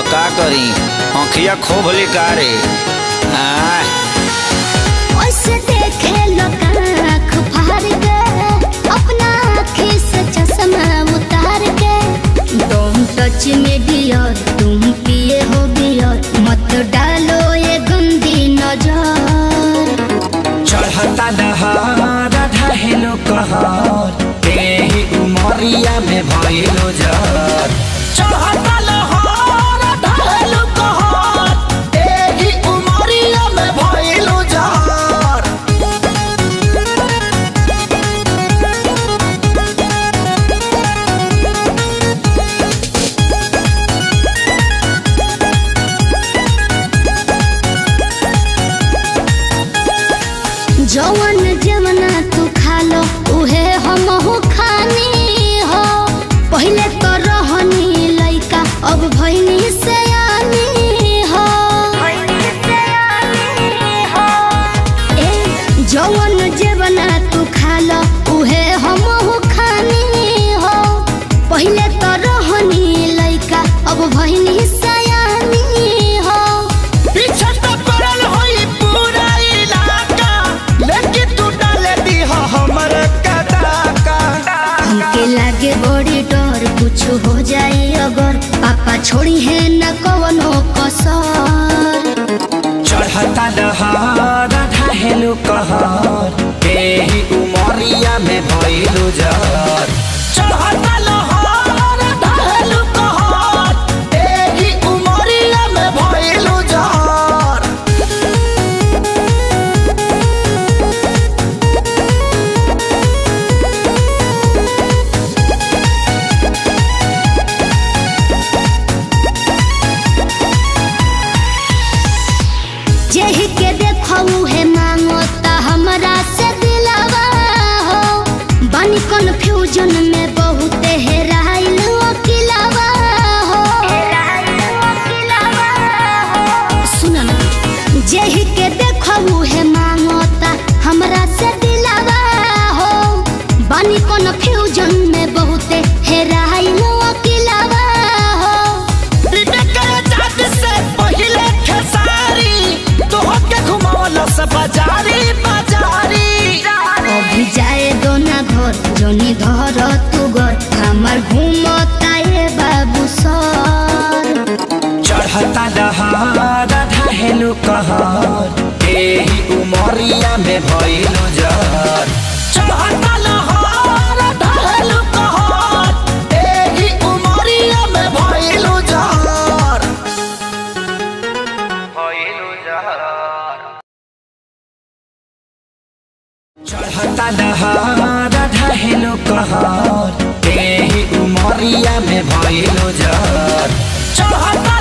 तो का करी आँखिया खूब लिकारे ओसे देखे लोग आँख फाड़ के अपना आँखी से चश्मा उतार के तुम टच में डियर तुम पिए हो बियर मत डालो ये गंदी नजर चढ़ता दहार ढहेलो कहर तेही उमरिया में भइलो जर चढ़ता लहर ढहेलो कहर तेही उमरिया में भइलो जर जवन जवना तू खा लो उहे हम हो खानी हो पहले तो रहनी लइका अब भइनी सयानी हो ए जवन जवना तू खा लो उहे हम हो खानी हो पहले तो रहनी लइका अब भइनी सयानी हो पीछे तो पड़ल होई पूरा इलाका लेकिन तू डाले दी हमर कदाका हमके लागे बड़ी डर कुछ हो जाए अगर पापा छोड़ी है न कवनो कसर चढ़ता दहार ढहेलो कहर तेही उमरिया में भइलो जर चढ़ता लहर ढहेलो कहर तेही उमरिया में भइलो जर जेहि के देखऊ है मांगो ता हमरा से दिलावा हो बानी कन्फ्यूजन में बहुत हेराइल अकेलावा हो सुना ना जेहि के देखऊ है मांगो ता हमरा से दिलावा हो बानी कन्फ्यूजन में बहुत हेराइल अकेलावा हो से पहिले खेसारी तोहके घुमावला से बाजारी बाजारी अभी जाए दो ना घर जोनी धर तू घर हमार घूमता ये बाबू सर चढ़ता दहार ढहेलो कहर तेही उमरिया में भइलो जर चढ़ता लहर ढहेलो कहर तेही उमरिया में भइलो जर चढ़ता दहार ढहेलो कहर तेही उमरिया में भइलो जर चढ़ता